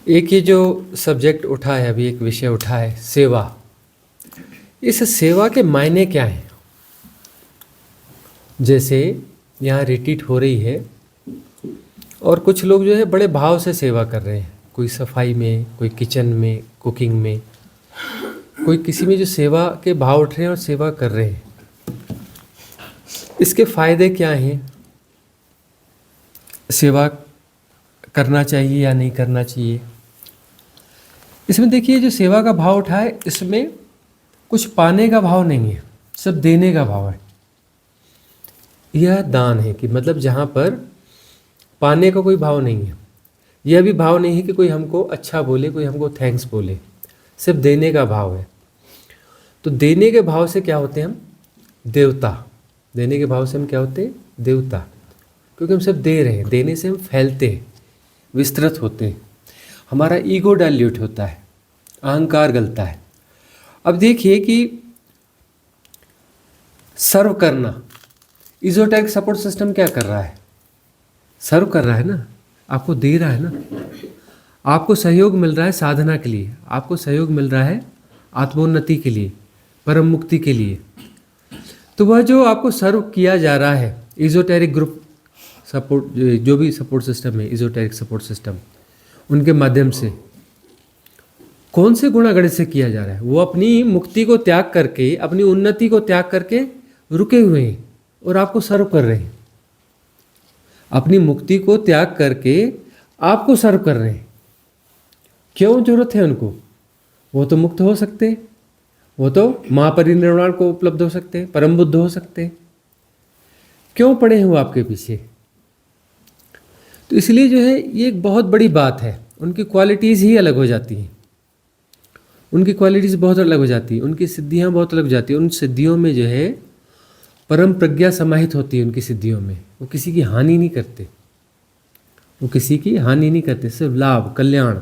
एक ये जो सब्जेक्ट उठा है, अभी एक विषय उठा है, सेवा। इस सेवा के मायने क्या हैं? जैसे यहाँ रिट्रीट हो रही है और कुछ लोग जो है बड़े भाव से सेवा कर रहे हैं, कोई सफाई में, कोई किचन में, कुकिंग में, कोई किसी में जो सेवा के भाव उठ रहे हैं और सेवा कर रहे हैं। इसके फायदे क्या हैं? सेवा करना चाहिए या नहीं करना चाहिए? इसमें देखिए, जो सेवा का भाव उठा है इसमें कुछ पाने का भाव नहीं है, सब देने का भाव है। यह दान है कि मतलब जहाँ पर पाने का कोई भाव नहीं है, यह भी भाव नहीं है कि कोई हमको अच्छा बोले, कोई हमको थैंक्स बोले, सिर्फ देने का भाव है। तो देने के भाव से क्या होते हैं हम? देवता। देने के भाव से हम क्या होते हैं? देवता। क्योंकि हम सिर्फ दे रहे हैं, देने से हम फैलते हैं, विस्तृत होते हैं, हमारा ईगो डाइल्यूट होता है, अहंकार गलता है। अब देखिए कि सर्व करना, इजोटेरिक सपोर्ट सिस्टम क्या कर रहा है? सर्व कर रहा है ना, आपको दे रहा है ना, आपको सहयोग मिल रहा है साधना के लिए, आपको सहयोग मिल रहा है आत्मोन्नति के लिए, परम मुक्ति के लिए। तो वह जो आपको सर्व किया जा रहा है, इजोटेरिक ग्रुप सपोर्ट, जो भी सपोर्ट सिस्टम है, इजोटेरिक सपोर्ट सिस्टम, उनके माध्यम से कौन से गुणागणित से किया जा रहा है? वो अपनी मुक्ति को त्याग करके, अपनी उन्नति को त्याग करके रुके हुए हैं और आपको सर्व कर रहे हैं। अपनी मुक्ति को त्याग करके आपको सर्व कर रहे हैं। क्यों जरूरत है उनको? वो तो मुक्त हो सकते हैं, वो तो महापरिनिर्वाण को उपलब्ध हो सकते हैं, परम बुद्ध हो सकते हैं। क्यों पड़े हैं वो आपके पीछे? तो इसलिए जो है ये एक बहुत बड़ी बात है। उनकी क्वालिटीज़ ही अलग हो जाती हैं, उनकी क्वालिटीज़ बहुत अलग हो जाती हैं, उनकी सिद्धियाँ बहुत अलग हो जाती हैं। उन सिद्धियों में जो है परम प्रज्ञा समाहित होती है। उनकी सिद्धियों में वो किसी की हानि नहीं करते, वो किसी की हानि नहीं करते, सिर्फ लाभ, कल्याण,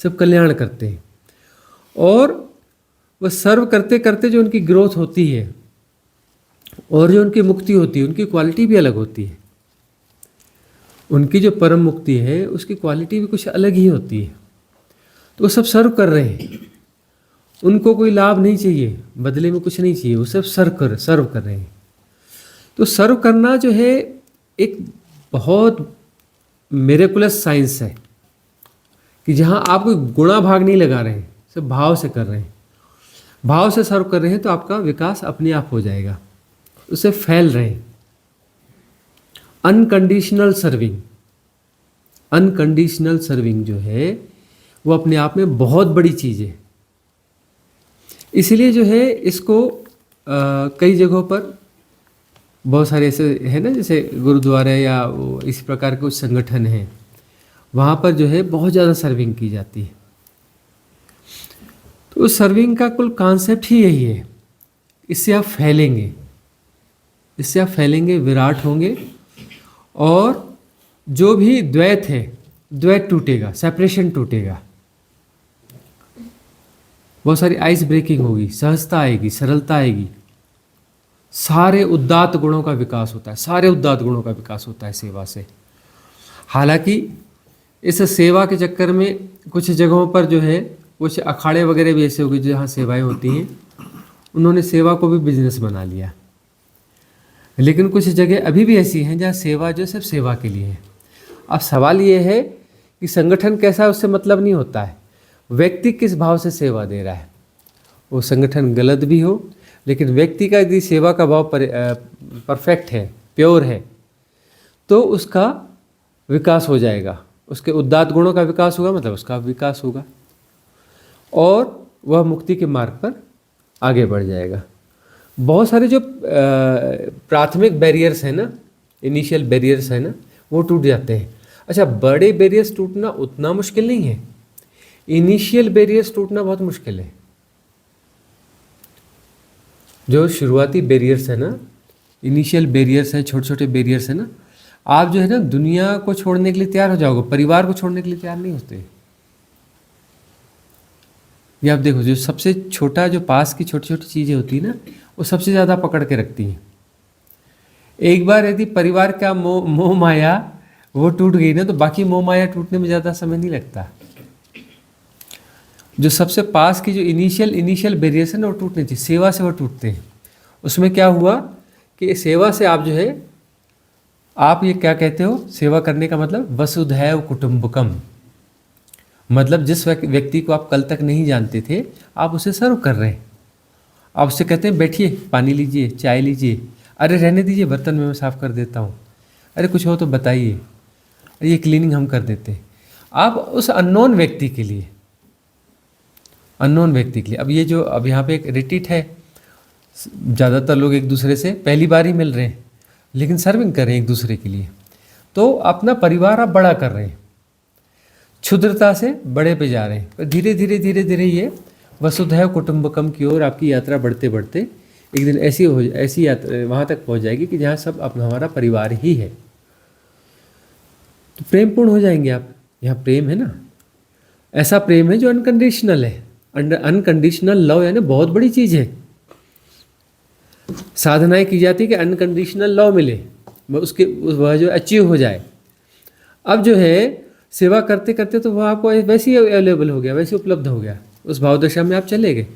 सब कल्याण करते हैं। और वह सर्व करते करते जो उनकी ग्रोथ होती है और जो उनकी मुक्ति होती है, उनकी क्वालिटी भी अलग होती है। उनकी जो परम मुक्ति है उसकी क्वालिटी भी कुछ अलग ही होती है। तो वो सब सर्व कर रहे हैं, उनको कोई लाभ नहीं चाहिए, बदले में कुछ नहीं चाहिए, वो सब सर्व कर रहे हैं। तो सर्व करना जो है एक बहुत मिरेकुलस साइंस है कि जहाँ आप कोई गुणा भाग नहीं लगा रहे हैं, सब भाव से कर रहे हैं। भाव से सर्व कर रहे हैं तो आपका विकास अपने आप हो जाएगा, उससे फैल रहे हैं। अनकंडीशनल सर्विंग, अनकंडीशनल सर्विंग जो है वो अपने आप में बहुत बड़ी चीज़ है। इसलिए जो है इसको कई जगहों पर बहुत सारे ऐसे है ना, जैसे गुरुद्वारा या इस प्रकार के कुछ संगठन हैं, वहाँ पर जो है बहुत ज़्यादा सर्विंग की जाती है। तो उस सर्विंग का कुल कॉन्सेप्ट ही यही है, इससे आप फैलेंगे, इससे आप फैलेंगे, विराट होंगे, और जो भी द्वैत है, द्वैत टूटेगा, सेपरेशन टूटेगा, बहुत सारी आइस ब्रेकिंग होगी, सहजता आएगी, सरलता आएगी, सारे उदात्त गुणों का विकास होता है, सारे उदात्त गुणों का विकास होता है सेवा से। हालांकि इस सेवा के चक्कर में कुछ जगहों पर जो है कुछ अखाड़े वगैरह भी ऐसे हो गए जहाँ सेवाएं होती हैं, उन्होंने सेवा को भी बिजनेस बना लिया। लेकिन कुछ जगह अभी भी ऐसी हैं जहाँ सेवा जो सिर्फ सेवा के लिए है। अब सवाल ये है कि संगठन कैसा है उससे मतलब नहीं होता है, व्यक्ति किस भाव से सेवा दे रहा है। वो संगठन गलत भी हो, लेकिन व्यक्ति का यदि सेवा का भाव परफेक्ट है, प्योर है, तो उसका विकास हो जाएगा, उसके उदात्त गुणों का विकास होगा, मतलब उसका विकास होगा, और वह मुक्ति के मार्ग पर आगे बढ़ जाएगा। बहुत सारे जो प्राथमिक बैरियर्स हैं ना, इनिशियल बैरियर्स हैं ना, वो टूट जाते हैं। अच्छा, बड़े बैरियर्स टूटना उतना मुश्किल नहीं है, इनिशियल बैरियर्स टूटना बहुत मुश्किल है। जो शुरुआती बैरियर्स है ना, इनिशियल बैरियर्स हैं, छोटे छोटे बैरियर्स हैं ना, आप जो है ना दुनिया को छोड़ने के लिए तैयार हो जाओगे, परिवार को छोड़ने के लिए तैयार नहीं होते। ये आप देखो, जो सबसे छोटा, जो पास की छोटी छोटी चीज़ें होती है ना, वो सबसे ज़्यादा पकड़ के रखती हैं। एक बार यदि परिवार का मोह माया वो टूट गई ना, तो बाकी मोह माया टूटने में ज़्यादा समय नहीं लगता। जो सबसे पास की जो इनिशियल बैरियर्स है ना, वो टूटने चाहिए। सेवा से वो टूटते हैं। उसमें क्या हुआ कि सेवा से आप जो है, आप ये क्या कहते हो, सेवा करने का मतलब वसुधैव कुटुंबकम, मतलब जिस व्यक्ति को आप कल तक नहीं जानते थे, आप उसे सर्व कर रहे हैं। आप उससे कहते हैं बैठिए, पानी लीजिए, चाय लीजिए, अरे रहने दीजिए, बर्तन मैं साफ़ कर देता हूँ, अरे कुछ हो तो बताइए, अरे ये क्लीनिंग हम कर देते हैं। आप उस अननोन व्यक्ति के लिए, अब ये जो अब यहाँ पे एक रिट्रीट है, ज़्यादातर लोग एक दूसरे से पहली बार ही मिल रहे हैं, लेकिन सर्विंग कर रहे हैं एक दूसरे के लिए, तो अपना परिवार आप बड़ा कर रहे हैं, क्षुद्रता से बड़े पे जा रहे हैं। तो धीरे धीरे ये वसुधैव कुटुंबकम की ओर आपकी यात्रा बढ़ते बढ़ते एक दिन ऐसी यात्रा वहाँ तक पहुँच जाएगी कि जहाँ सब अपना हमारा परिवार ही है। तो प्रेम पूर्ण हो जाएंगे आप। यहाँ प्रेम है ना, ऐसा प्रेम है जो अनकंडीशनल है। अनकंडीशनल लव यानी बहुत बड़ी चीज़ है। साधनाएं की जाती है कि अनकंडीशनल लव मिले, वह जो अचीव हो जाए। अब जो है सेवा करते करते तो वह आपको वैसे ही अवेलेबल हो गया, वैसे उपलब्ध हो गया, उस भावदशा में आप चले गए,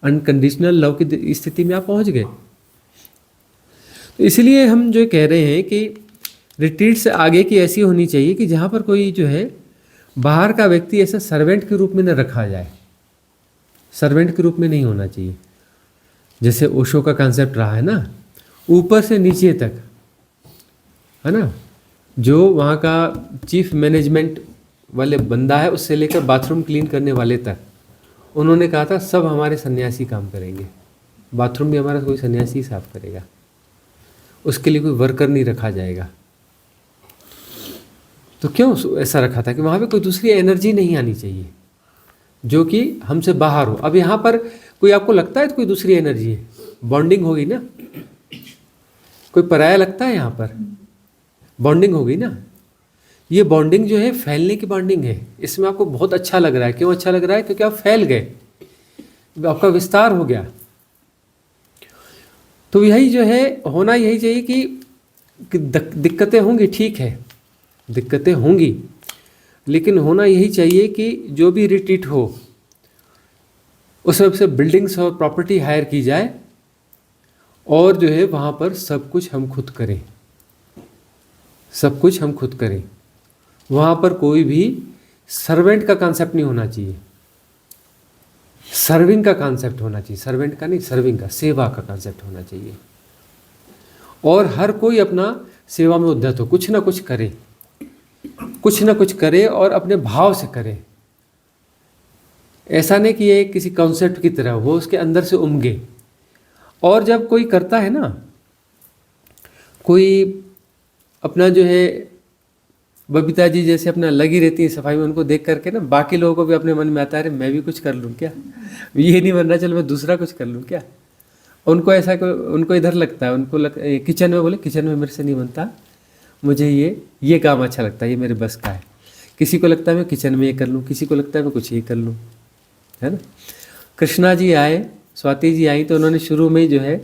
अनकंडीशनल लव की स्थिति में आप पहुंच गए। तो इसलिए हम जो कह रहे हैं कि रिट्रीट से आगे की ऐसी होनी चाहिए कि जहाँ पर कोई जो है बाहर का व्यक्ति ऐसा सर्वेंट के रूप में न रखा जाए, सर्वेंट के रूप में नहीं होना चाहिए। जैसे ओशो का कॉन्सेप्ट रहा है ना, ऊपर से नीचे तक, है ना, जो वहाँ का चीफ मैनेजमेंट वाले बंदा है, उससे लेकर बाथरूम क्लीन करने वाले तक, उन्होंने कहा था सब हमारे सन्यासी काम करेंगे, बाथरूम भी हमारा कोई सन्यासी साफ करेगा, उसके लिए कोई वर्कर नहीं रखा जाएगा। तो क्यों ऐसा रखा था कि वहाँ पे कोई दूसरी एनर्जी नहीं आनी चाहिए जो कि हमसे बाहर हो। अब यहाँ पर कोई आपको लगता है तो कोई दूसरी एनर्जी है, बॉन्डिंग होगी ना, कोई पराया लगता है, यहाँ पर बॉन्डिंग होगी ना। ये बॉन्डिंग जो है फैलने की बॉन्डिंग है, इसमें आपको बहुत अच्छा लग रहा है। क्यों अच्छा लग रहा है? क्योंकि आप फैल गए, आपका विस्तार हो गया। तो यही जो है होना यही चाहिए कि दिक्कतें होंगी, ठीक है, दिक्कतें होंगी, लेकिन होना यही चाहिए कि जो भी रिट्रीट हो उसमें से बिल्डिंग्स और प्रॉपर्टी हायर की जाए और जो है वहाँ पर सब कुछ हम खुद करें, सब कुछ हम खुद करें। वहाँ पर कोई भी सर्वेंट का कॉन्सेप्ट नहीं होना चाहिए, सर्विंग का कॉन्सेप्ट होना चाहिए। सर्वेंट का नहीं, सर्विंग का, सेवा का कॉन्सेप्ट होना चाहिए। और हर कोई अपना सेवा में उद्यत हो, कुछ ना कुछ करे, कुछ ना कुछ करे और अपने भाव से करे। ऐसा नहीं कि ये किसी कॉन्सेप्ट की तरह हो, उसके अंदर से उमगे। और जब कोई करता है ना, कोई अपना जो है, बबीता जी जैसे अपना लगी रहती है सफाई में, उनको देख करके ना बाकी लोगों को भी अपने मन में आता है, अरे मैं भी कुछ कर लूँ क्या, ये नहीं बन रहा, चल मैं दूसरा कुछ कर लूँ क्या। उनको ऐसा, उनको इधर लगता है, उनको किचन में, बोले किचन में मेरे से नहीं बनता, मुझे ये काम अच्छा लगता है, ये मेरे बस का है। किसी को लगता है मैं किचन में ये कर लूँ, किसी को लगता है मैं कुछ ये कर लूँ, है ना। कृष्णा जी आए, स्वाति जी आई, तो उन्होंने शुरू में ही जो है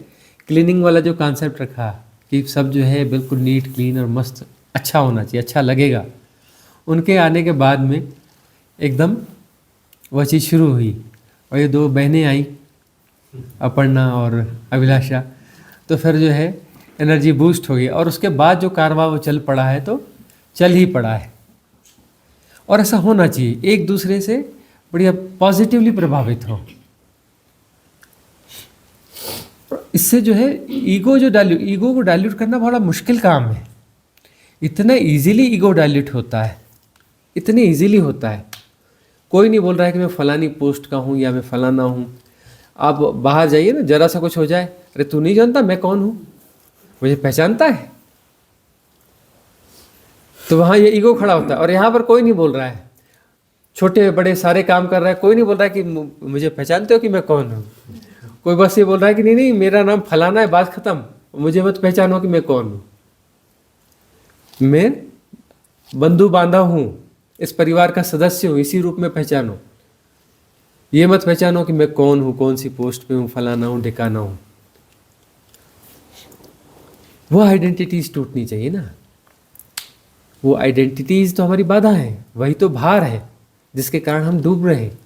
क्लीनिंग वाला जो कॉन्सेप्ट रखा कि सब जो है बिल्कुल नीट क्लीन और मस्त अच्छा होना चाहिए, अच्छा लगेगा। उनके आने के बाद में एकदम वह चीज़ शुरू हुई और ये दो बहनें आई, अपर्णा और अभिलाषा, तो फिर जो है एनर्जी बूस्ट हो गई और उसके बाद जो कारवां वो चल पड़ा है, तो चल ही पड़ा है। और ऐसा होना चाहिए, एक दूसरे से बढ़िया पॉजिटिवली प्रभावित हो। इससे जो है ईगो को डाइल्यूट करना बड़ा मुश्किल काम है। इतना इजीली ईगो डाइल्यूट होता है, इतने इजीली होता है। कोई नहीं बोल रहा है कि मैं फलानी पोस्ट का हूँ या मैं फलाना हूँ। आप बाहर जाइए ना, जरा सा कुछ हो जाए, अरे तू नहीं जानता मैं कौन हूँ, मुझे पहचानता है, तो वहाँ ये ईगो खड़ा होता है। और यहाँ पर कोई नहीं बोल रहा है, छोटे बड़े सारे काम कर रहा है, कोई नहीं बोल रहा है कि मुझे पहचानते हो कि मैं कौन हूँ। कोई बस ये बोल रहा है कि नहीं नहीं मेरा नाम फलाना है, बात खत्म, मुझे मत पहचानो कि मैं कौन हूँ, मैं बंधु बांधा हूँ, इस परिवार का सदस्य हूँ, इसी रूप में पहचानो। ये मत पहचानो कि मैं कौन हूँ, कौन सी पोस्ट पे हूँ, फलाना हूँ, ढिकाना हूँ। वो आइडेंटिटीज टूटनी चाहिए ना। वो आइडेंटिटीज तो हमारी बाधा है, वही तो भार है जिसके कारण हम डूब रहे हैं।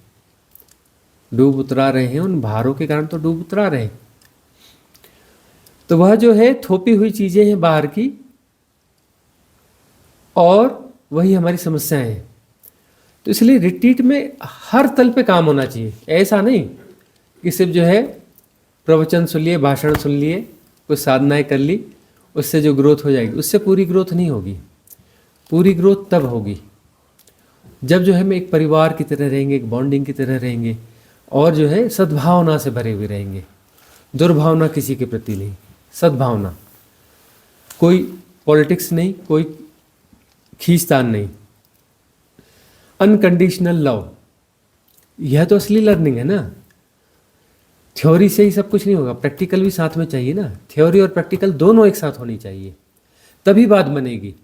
डूब उतरा रहे हैं, उन भारों के कारण तो डूब उतरा रहे हैं। तो वह जो है थोपी हुई चीज़ें हैं बाहर की, और वही हमारी समस्याएं हैं। तो इसलिए रिट्रीट में हर तल पे काम होना चाहिए। ऐसा नहीं कि सिर्फ जो है प्रवचन सुन लिए, भाषण सुन लिए, कुछ साधनाएं कर ली, उससे जो ग्रोथ हो जाएगी, उससे पूरी ग्रोथ नहीं होगी। पूरी ग्रोथ तब होगी जब जो है हम एक परिवार की तरह रहेंगे, एक बॉन्डिंग की तरह रहेंगे, और जो है सद्भावना से भरे हुए रहेंगे। दुर्भावना किसी के प्रति नहीं, सद्भावना। कोई पॉलिटिक्स नहीं, कोई खींचतान नहीं, अनकंडीशनल लव। यह तो असली लर्निंग है ना। थ्योरी से ही सब कुछ नहीं होगा, प्रैक्टिकल भी साथ में चाहिए ना। थ्योरी और प्रैक्टिकल दोनों एक साथ होनी चाहिए, तभी बात बनेगी।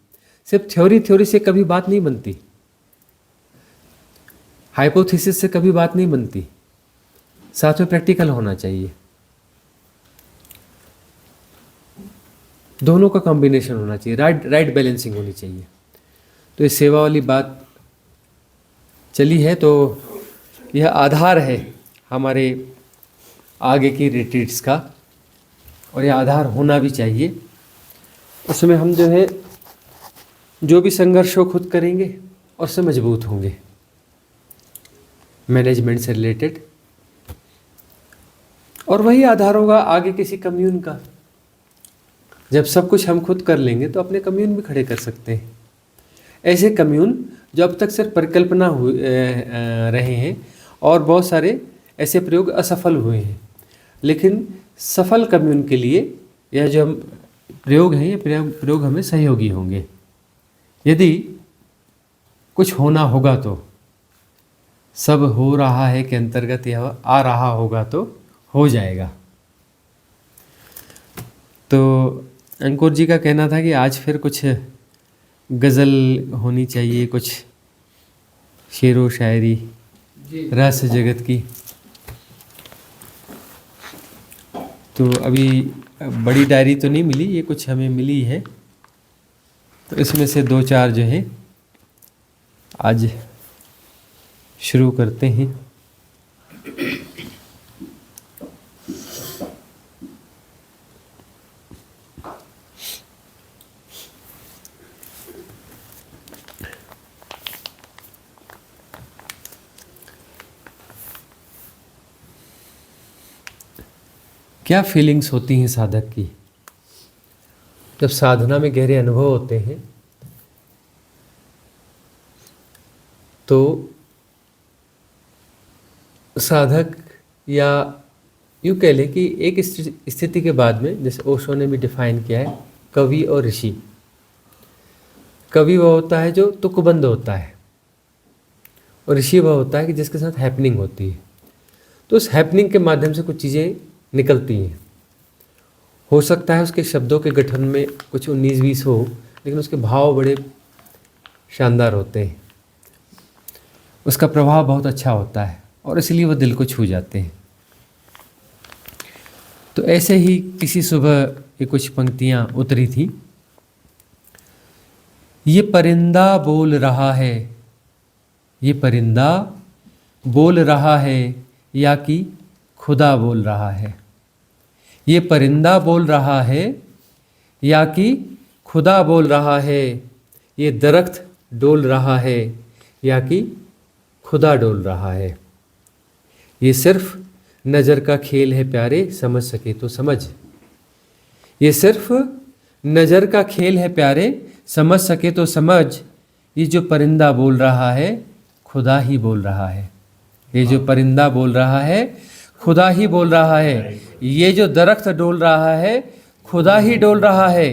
सिर्फ थ्योरी से कभी बात नहीं बनती, हाइपोथेसिस से कभी बात नहीं बनती, साथ में प्रैक्टिकल होना चाहिए। दोनों का कॉम्बिनेशन होना चाहिए, राइट बैलेंसिंग होनी चाहिए। तो ये सेवा वाली बात चली है, तो यह आधार है हमारे आगे की रिट्रीट्स का, और यह आधार होना भी चाहिए। उसमें हम जो है जो भी संघर्ष हो खुद करेंगे और उससे मजबूत होंगे, मैनेजमेंट से रिलेटेड। और वही आधार होगा आगे किसी कम्यून का। जब सब कुछ हम खुद कर लेंगे तो अपने कम्यून भी खड़े कर सकते हैं। ऐसे कम्यून जो अब तक सिर्फ परिकल्पना रहे हैं, और बहुत सारे ऐसे प्रयोग असफल हुए हैं, लेकिन सफल कम्यून के लिए यह जो हम प्रयोग हैं, ये प्रयोग हमें सहयोगी होंगे। यदि कुछ होना होगा तो सब हो रहा है के अंतर्गत यह आ रहा होगा तो हो जाएगा। तो अंकुर जी का कहना था कि आज फिर कुछ गज़ल होनी चाहिए, कुछ शेरो शायरी रहस्य जगत की। तो अभी बड़ी डायरी तो नहीं मिली, ये कुछ हमें मिली है, तो इसमें से दो चार जो है आज शुरू करते हैं। क्या फीलिंग्स होती हैं साधक की जब साधना में गहरे अनुभव होते हैं? तो साधक, या यूँ कह लें कि एक स्थिति के बाद में, जैसे ओशो ने भी डिफाइन किया है, कवि और ऋषि। कवि वह होता है जो तुकबंद होता है, और ऋषि वह होता है कि जिसके साथ हैपनिंग होती है। तो उस हैपनिंग के माध्यम से कुछ चीज़ें निकलती हैं। हो सकता है उसके शब्दों के गठन में कुछ 19-20 हो, लेकिन उसके भाव बड़े शानदार होते हैं, उसका प्रभाव बहुत अच्छा होता है, और इसलिए वह दिल को छू जाते हैं। तो ऐसे ही किसी सुबह ये कुछ पंक्तियाँ उतरी थी। ये परिंदा बोल रहा है, ये परिंदा बोल रहा है, या कि खुदा बोल रहा है। ये परिंदा बोल रहा है, या कि खुदा बोल रहा है। ये दरख्त डोल रहा है, या कि खुदा डोल रहा है। ये सिर्फ नज़र का खेल है प्यारे, समझ सके तो समझ। ये सिर्फ नज़र का खेल है प्यारे, समझ सके तो समझ। ये जो परिंदा बोल रहा है, खुदा ही बोल रहा है। ये जो परिंदा बोल रहा है, खुदा ही बोल रहा है। ये जो दरख्त डोल रहा है, खुदा ही डोल रहा है।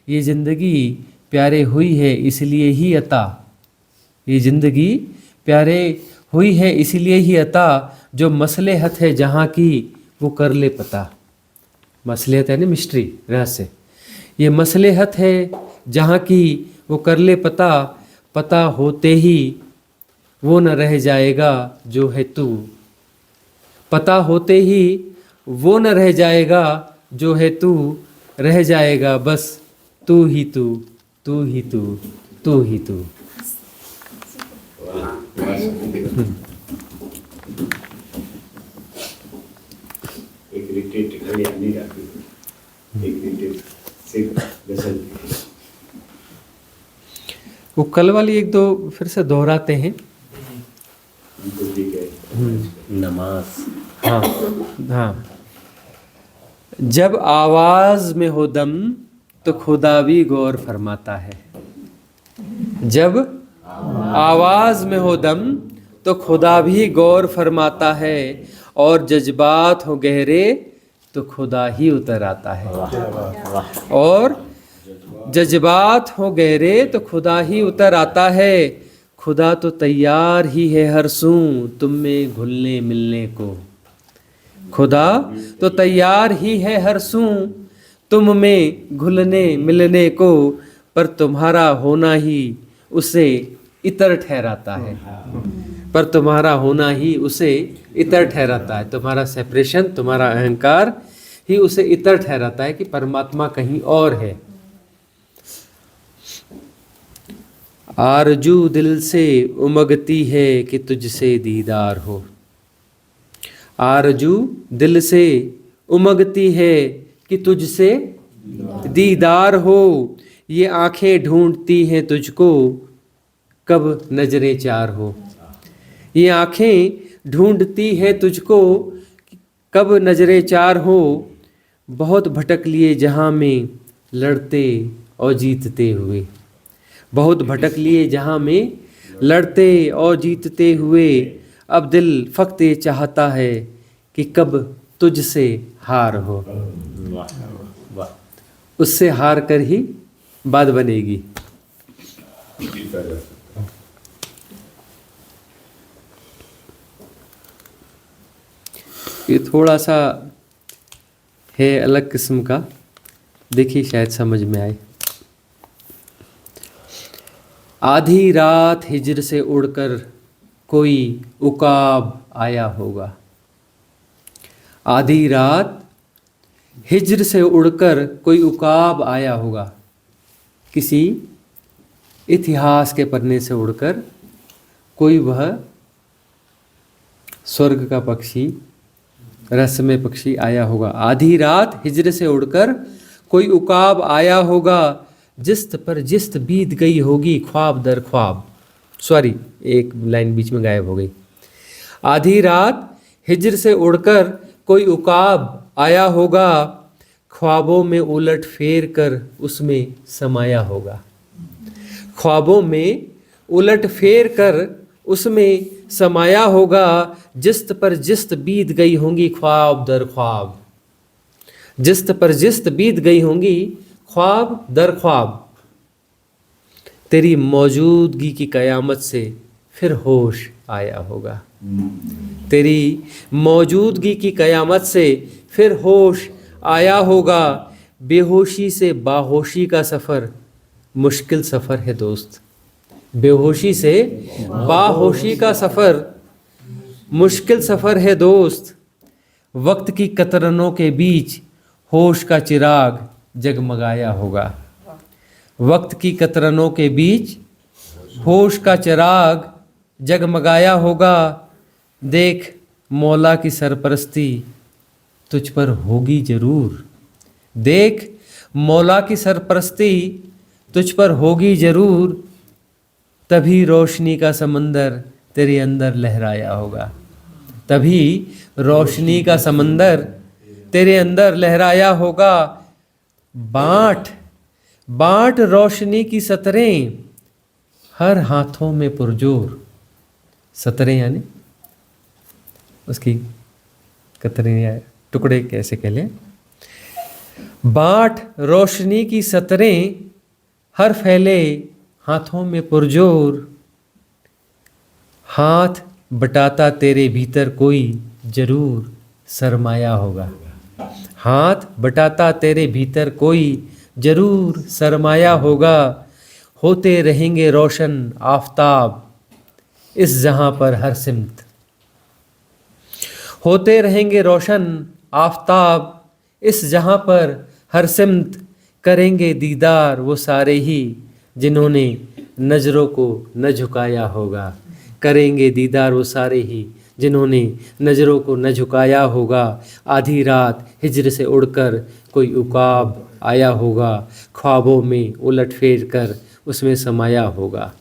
ये ज़िंदगी प्यारे हुई है इसलिए ही अता। ये ज़िंदगी प्यारे हुई है इसलिए ही अता। जो मसलेहत है जहाँ की, वो कर ले पता। मसलेहत है ना, मिस्ट्री, रहस्य। ये मसलेहत है जहाँ की, वो कर ले पता। पता होते ही वो न रह जाएगा जो है तू। पता होते ही वो न रह जाएगा जो है तू। रह जाएगा बस तू ही तू, तू ही तू, तू ही तू। वो कल वाली एक दो फिर से दोहराते हैं। नमाज। हाँ हाँ। जब आवाज में हो दम तो खुदा भी गौर फरमाता है। जब आवाज में हो दम तो खुदा भी गौर फरमाता है, और जज्बात हो गहरे तो खुदा ही उतर आता है। और जज्बात हो गहरे तो खुदा ही उतर आता है। खुदा तो तैयार ही है हर सू तुम में घुलने मिलने को। खुदा तो तैयार ही है हर सू तुम में घुलने मिलने को, पर तुम्हारा होना ही उसे इतर ठहराता है। पर तुम्हारा होना ही उसे इतर ठहराता है। तुम्हारा सेपरेशन, तुम्हारा अहंकार ही उसे इतर ठहराता है कि परमात्मा कहीं और है। आरजू दिल से उमगती है कि तुझसे दीदार हो। आरजू दिल से उमगती है कि तुझसे दीदार हो। ये आंखें ढूंढती हैं तुझको कब नजरें चार हो। ये आंखें ढूंढती हैं तुझको कब नजरें चार हो। बहुत भटक लिए जहां में लड़ते और जीतते हुए। बहुत भटक लिए जहां में लड़ते और जीतते हुए। अब दिल फक्त ये चाहता है कि कब तुझसे हार हो। उससे हार कर ही बात बनेगी। ये थोड़ा सा है अलग किस्म का, देखिए शायद समझ में आए। आधी रात हिजर से उड़कर कोई उकाब आया होगा। आधी रात हिजर से उड़कर कोई उकाब आया होगा। किसी इतिहास के पन्ने से उड़कर कोई वह स्वर्ग का पक्षी, रहस्यमय पक्षी आया होगा। आधी रात हिजर से उड़कर कोई उकाब आया होगा। जिस्त पर जिस्त बीत गई होगी ख्वाब दर ख्वाब। सॉरी, एक लाइन बीच में गायब हो गई। आधी रात हिजर से उड़कर कोई उकाब आया होगा। ख्वाबों में उलट फेर कर उसमें समाया होगा। ख्वाबों में उलट फेर कर उसमें समाया होगा। जिस्त पर जिस्त बीत गई होंगी ख्वाब दर ख्वाब। जिस्त पर जिस्त बीत गई होंगी ख्वाब दर ख्वाब। तेरी मौजूदगी की कयामत से फिर होश आया होगा। तेरी मौजूदगी की कयामत से फिर होश आया होगा। बेहोशी से बाहोशी का सफ़र मुश्किल सफ़र है दोस्त। बेहोशी से बाहोशी का सफ़र मुश्किल सफ़र है दोस्त। वक्त की कतरनों के बीच होश का चिराग जगमगाया होगा। वक्त की कतरनों के बीच होश का चिराग जगमगाया होगा। देख मौला की सरपरस्ती तुझ पर होगी जरूर। देख मौला की सरपरस्ती तुझ पर होगी जरूर। तभी रोशनी का समंदर तेरे अंदर लहराया होगा। तभी रोशनी का समंदर तेरे अंदर लहराया होगा। बांट बांट रोशनी की सतरें हर हाथों में पुरजोर। सतरें यानी उसकी कतरें या टुकड़े कैसे कह लें। बांट रोशनी की सतरें हर फैले हाथों में पुरजोर। हाथ बटाता तेरे भीतर कोई जरूर सरमाया होगा। हाथ बटाता तेरे भीतर कोई जरूर सरमाया होगा। होते रहेंगे रोशन आफताब इस जहां पर हर सिमत। होते रहेंगे रोशन आफताब इस जहां पर हर सिमत। करेंगे दीदार वो सारे ही जिन्होंने नजरों को न झुकाया होगा। करेंगे दीदार वो सारे ही जिन्होंने नज़रों को न झुकाया होगा। आधी रात हिज्र से उड़कर कोई उकाब आया होगा, ख्वाबों में उलट फेर कर उसमें समाया होगा।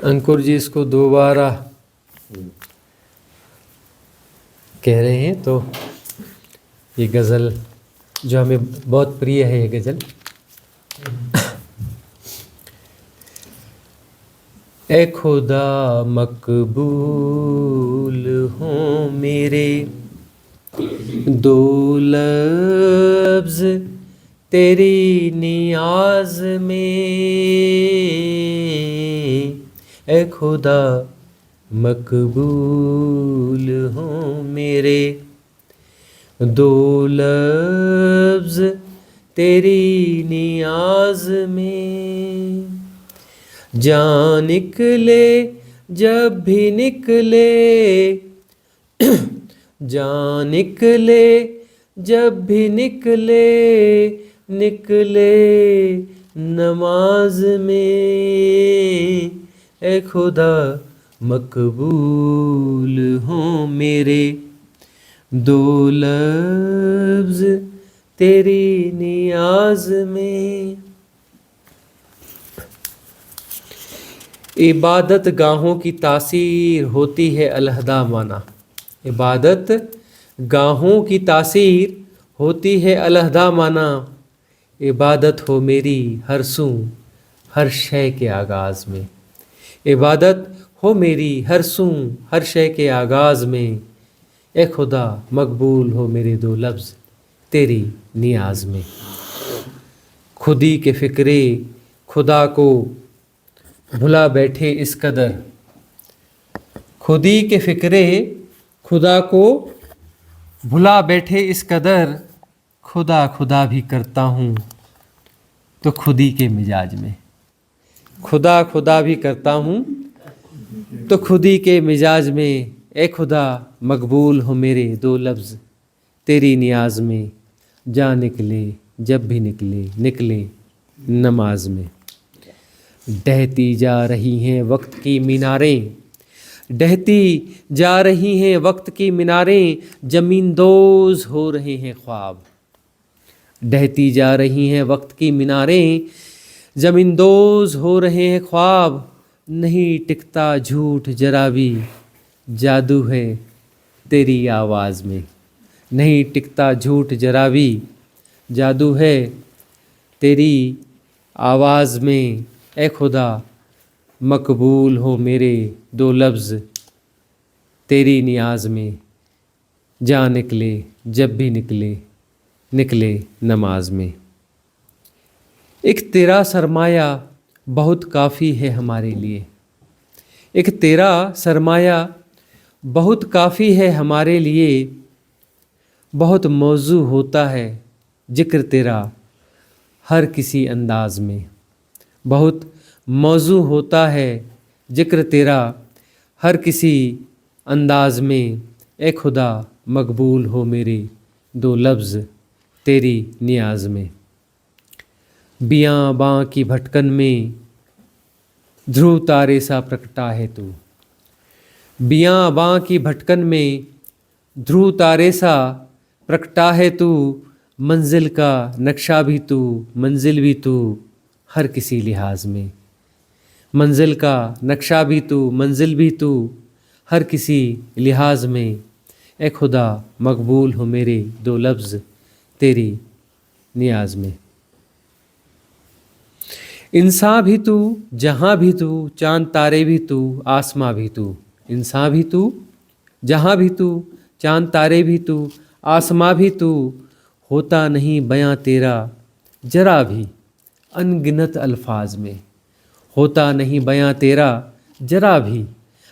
अंकुर जी इसको दोबारा कह रहे हैं, तो ये गज़ल जो हमें बहुत प्रिय है, ये गज़ल। ए खुदा मकबूल हों मेरे दो लफ्ज़ तेरी नियाज में, ए खुदा मकबूल हों मेरे दो लफ्ज़ तेरी नियाज में। जान निकले जब भी निकले, जान निकले जब भी निकले, निकले नमाज में, ए खुदा मकबूल हों मेरे दो लफ्ज़ तेरी नियाज में। इबादत गाहों की तासीर होती है अलहदा माना, इबादत गाहों की तासीर होती है अलहदा माना। इबादत हो मेरी हर सूं हर शय के आगाज़ में, इबादत हो मेरी हर सूं हर शय के आगाज़ में, ए खुदा मकबूल हो मेरे दो लफ्ज़ तेरी नियाज में। खुदी के फ़िक्रे खुदा को भुला बैठे इस कदर, खुदी के फ़िक्रे खुदा को भुला बैठे इस कदर, खुदा खुदा भी करता हूँ तो खुदी के मिजाज में, खुदा खुदा भी करता हूँ तो खुदी के मिजाज में, ए खुदा मकबूल हो मेरे दो लफ्ज़ तेरी नियाज में। जा निकले जब भी निकले, निकले नमाज में। ढहती जा रही हैं वक्त की मीनारें, ढहती जा रही हैं वक्त की मीनारें, ज़मींदोज़ हो रहे हैं ख्वाब। ढहती जा रही हैं वक्त की मीनारें, ज़मींदोज़ हो रहे हैं ख्वाब। नहीं टिकता झूठ जरा भी, जादू है तेरी आवाज़ में। नहीं टिकता झूठ जरा भी, जादू है तेरी आवाज़ में, ए खुदा मकबूल हो मेरे दो लफ्ज़ तेरी नियाज में। जा निकले जब भी निकले, निकले नमाज में। एक तेरा सरमाया बहुत काफ़ी है हमारे लिए, एक तेरा सरमाया बहुत काफ़ी है हमारे लिए। बहुत मौजू होता है जिक्र तेरा हर किसी अंदाज में, बहुत मौजू होता है जिक्र तेरा हर किसी अंदाज में। ए खुदा मकबूल हो मेरे दो लफ्ज़ तेरी नियाज में। बियां बां की भटकन में ध्रुव तारे सा प्रकटा है तू, बियां बां की भटकन में ध्रुव तारे सा प्रकटा है तू। मंजिल का नक्शा भी तू, मंजिल भी तू हर किसी लिहाज में। मंजिल का नक्शा भी तू, मंजिल भी तू हर किसी लिहाज में। ए खुदा मकबूल हो मेरे दो लफ्ज़ तेरी नियाज में। इंसान भी तू, जहाँ भी तू, चांद तारे भी तू, आसमां भी तू। इंसान भी तू, जहाँ भी तू, चांद तारे भी तू, आसमां भी तू। होता नहीं बयां तेरा जरा भी अनगिनत अल्फाज में, होता नहीं बयां तेरा जरा भी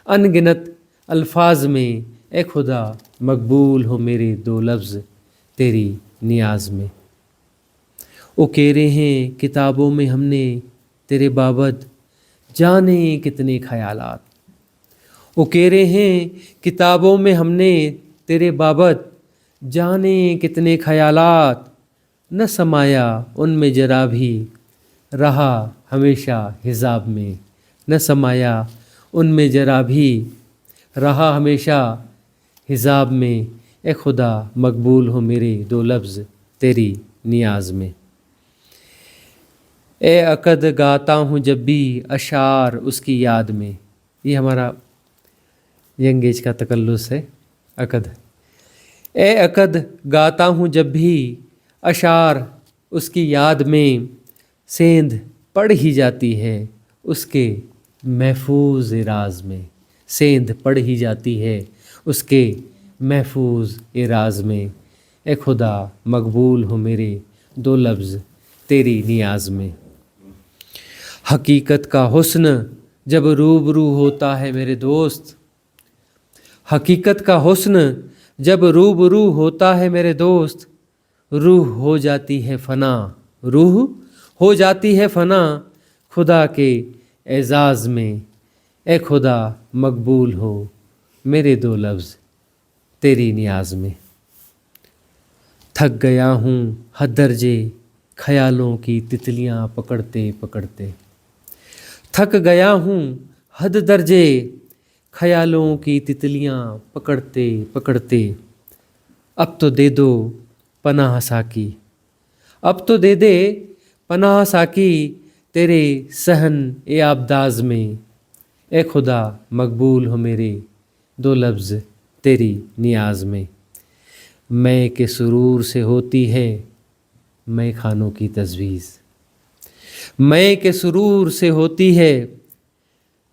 अनगिनत अल्फाज में। ए खुदा मकबूल हो मेरे दो लफ्ज़ तेरी नियाज में। उकेरे हैं किताबों में हमने तेरे बाबत जाने कितने ख़यालात, उकेरे हैं किताबों में हमने तेरे बाबत जाने कितने ख़यालात, न समाया उनमें जरा भी, रहा हमेशा हिजाब में। न समाया उनमें जरा भी, रहा हमेशा हिजाब में। ए खुदा मकबूल हो मेरे दो लफ्ज़ तेरी नियाज में। ए अकद गाता हूँ जब भी अशार उसकी याद में। ये हमारा यंग एज का तकल्लुस है, अकद। ए अकद गाता हूँ जब भी अशार उसकी याद में, सेंध पड़ ही जाती है उसके महफूज राज में। सेंध पड़ ही जाती है उसके महफूज राज में। ए खुदा मकबूल हो मेरे दो लफ्ज़ तेरी नियाज में। हकीकत का हुस्न जब रूबरू होता है मेरे दोस्त, हकीकत का हुस्न जब रूबरू होता है मेरे दोस्त, रूह हो जाती है फना, रूह हो जाती है फना खुदा के एजाज़ में। ए खुदा मकबूल हो मेरे दो लफ्ज़ तेरी नियाज में। थक गया हूँ हद दर्जे ख्यालों की तितलियाँ पकड़ते पकड़ते। थक गया हूँ हद दर्जे ख्यालों की तितलियाँ पकड़ते पकड़ते। अब तो दे दो पनाह साकी, अब तो दे दे पनाह साकी तेरे सहन ए आबदाज में। ए खुदा मकबूल हो मेरे दो लफ्ज़ तेरी नियाज में। मैं के सुरूर से होती है मैं खानों की तजवीज़, मैं के सुरूर से होती है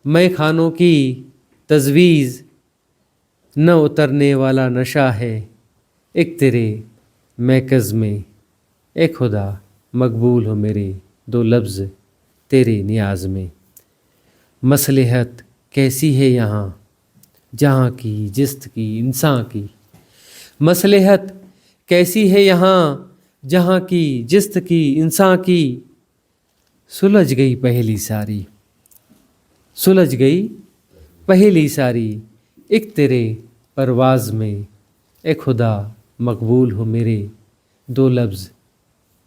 मैं खानों की तजवीज़। न उतरने वाला नशा है एक तेरे मैकज़ में। ए खुदा मकबूल हो मेरे दो लफ्ज़ तेरे नियाज में। मसलहत कैसी है यहाँ जहाँ की जिस्त की इंसान की, मसलहत कैसी है यहाँ जहाँ की जिस्त की इंसान की। सुलझ गई पहेली सारी, सुलझ गई पहेली सारी एक तेरे परवाज़ में। ए खुदा मकबूल हो मेरे दो लफ्ज़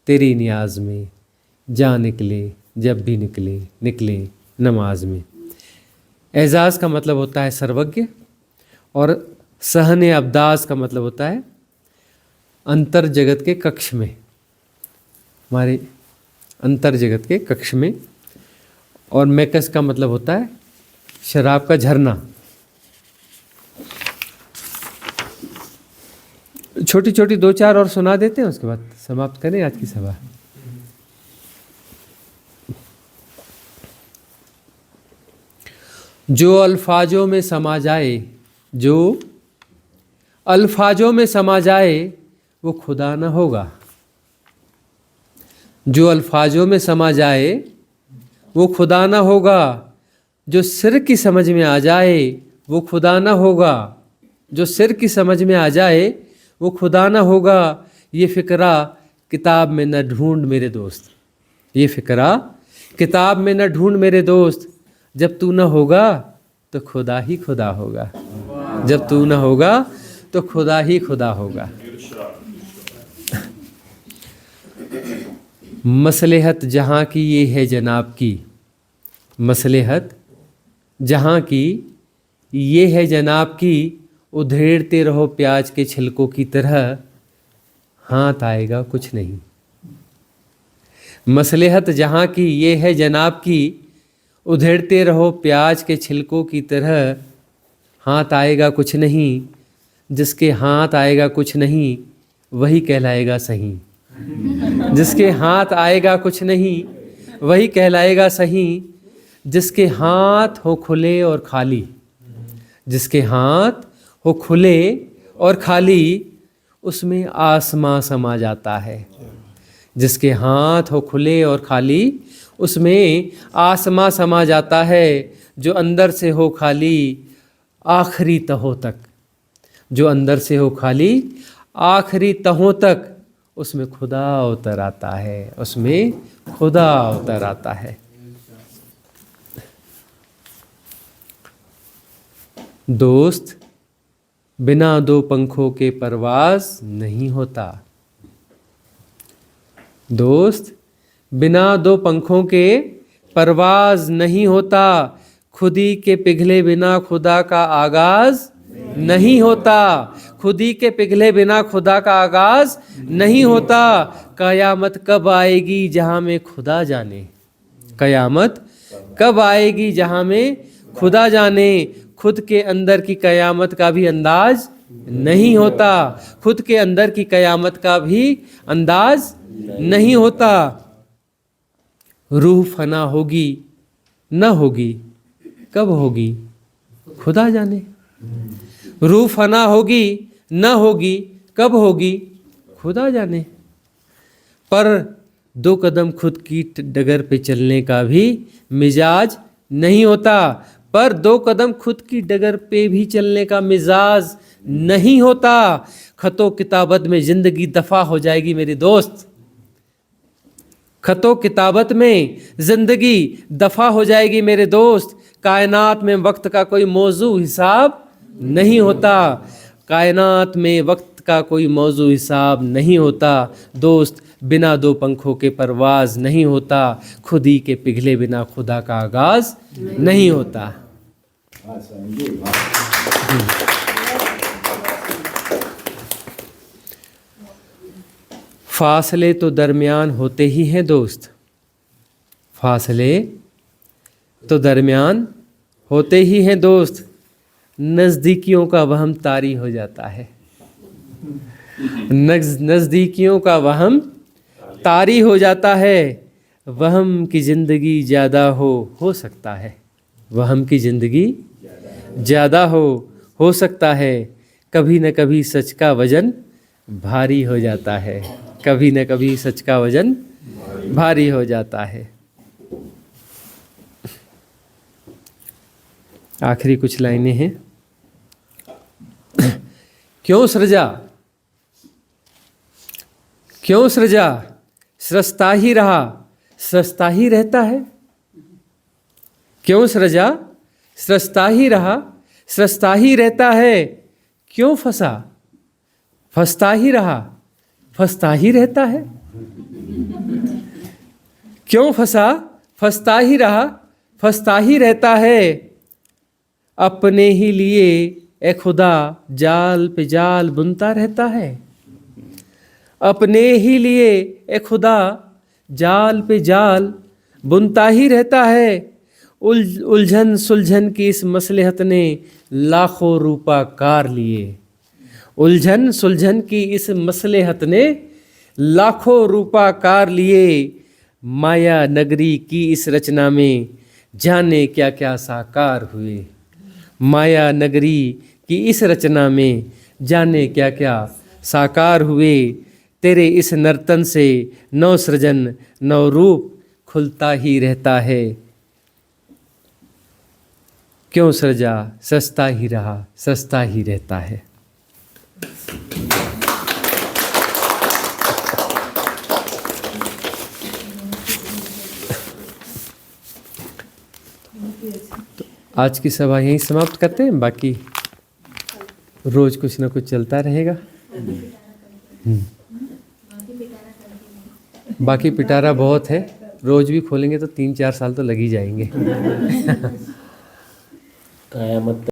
तेरी नियाज में। जा निकले जब भी निकले निकले नमाज में। एजाज़ का मतलब होता है सर्वज्ञ, और सहन अब्दास का मतलब होता है अंतर जगत के कक्ष में, हमारे अंतर जगत के कक्ष में। और मैकस का मतलब होता है शराब का झरना। छोटी छोटी दो चार और सुना देते हैं, उसके बाद समाप्त करें आज की सभा। जो अल्फाजों में समा जाए, जो अल्फाजों में समा जाए वो खुदा न होगा। जो अल्फाजों में समा जाए वो खुदा न होगा। जो सिर की समझ में आ जाए वो खुदा न होगा। जो सिर की समझ में आ जाए वो खुदा न होगा। ये फ़िक्रा किताब में न ढूंढ मेरे दोस्त, ये फ़िक्रा किताब में न ढूंढ मेरे दोस्त। जब तू न होगा तो खुदा ही खुदा होगा, जब तू न होगा तो खुदा ही खुदा होगा। मसलहत जहाँ की ये है जनाब की, मसलहत जहाँ की ये है जनाब की। उधेड़ते रहो प्याज के छिलकों की तरह, हाथ आएगा कुछ नहीं। मसलहत जहाँ की ये है जनाब की, उधेड़ते रहो प्याज के छिलकों की तरह, हाथ आएगा कुछ नहीं। जिसके हाथ आएगा कुछ नहीं वही कहलाएगा सही, जिसके हाथ आएगा कुछ नहीं वही कहलाएगा सही। जिसके हाथ हो खुले और खाली, जिसके हाथ हो खुले और खाली उसमें आसमां समा जाता है। जिसके हाथ हो खुले और खाली उसमें आसमां समा जाता है। जो अंदर से हो खाली आखिरी तहों तक, जो अंदर से हो खाली आखिरी तहों तक उसमें खुदा उतर आता है, उसमें खुदा उतर आता है। दोस्त, बिना दो पंखों के परवाज नहीं होता। दोस्त, बिना दो पंखों के परवाज नहीं होता। खुदी के पिघले बिना खुदा का आगाज नहीं होता। खुदी के पिघले बिना खुदा का आगाज नहीं होता। कयामत कब आएगी जहां में खुदा जाने। कयामत कब आएगी जहां में खुदा जाने। खुद के अंदर की कयामत का भी अंदाज नहीं होता। खुद के अंदर की कयामत का भी अंदाज नहीं होता। रूह फना होगी न होगी, कब होगी खुदा जाने। रूह फना होगी न होगी, कब होगी खुदा जाने। पर दो कदम खुद की डगर पे चलने का भी मिजाज नहीं होता। पर दो कदम खुद की डगर पे भी चलने का मिजाज नहीं होता। खतो किताबत में जिंदगी दफा हो जाएगी मेरे दोस्त। खतो किताबत में जिंदगी दफा हो जाएगी मेरे दोस्त। कायनात में वक्त का कोई मौजू हिसाब नहीं होता। कायनात में वक्त का कोई मौजू हिसाब नहीं होता। दोस्त, बिना दो पंखों के परवाज नहीं होता। खुदी के पिघले बिना खुदा का आगाज नहीं होता। फासले तो दरमियान होते ही हैं दोस्त। फासले तो दरमियान होते ही हैं दोस्त। नज़दीकियों का वहम तारी हो जाता है। नज़दीकियों का वहम तारी हो जाता है। वहम की ज़िंदगी ज़्यादा हो सकता है। वहम की ज़िंदगी ज़्यादा हो सकता है। कभी न कभी सच का वजन भारी हो जाता है। कभी न कभी सच का वजन भारी हो जाता है। आखिरी कुछ लाइनें हैं। क्यों सृजा, क्यों सृजा, सृजता ही रहा, सृजता ही रहता है। क्यों सृजा, सृजता ही रहा, सृजता ही रहता है। क्यों फंसा, फंसता ही रहा, फंसता ही रहता है। क्यों फंसा, फंसता ही रहा, फंसता ही रहता है। अपने ही लिए ए खुदा जाल पे जाल बुनता रहता है। अपने ही लिए ए खुदा जाल पे जाल बुनता ही रहता है। उलझन सुलझन की इस मसलहत ने लाखों रूपा कार लिए। उलझन सुलझन की इस मसलहत ने लाखों रूपा कार लिए। माया नगरी की इस रचना में जाने क्या क्या साकार हुए। माया नगरी की इस रचना में जाने क्या क्या साकार हुए। तेरे इस नर्तन से नव सृजन नव रूप खुलता ही रहता है। क्यों सृजा, सस्ता ही रहा, सस्ता ही रहता है। तो आज की सभा यहीं समाप्त करते हैं। बाकी रोज कुछ ना कुछ चलता रहेगा। बाकी पिटारा बहुत है। रोज भी खोलेंगे तो 3-4 साल तो लग ही जाएंगे। कयामत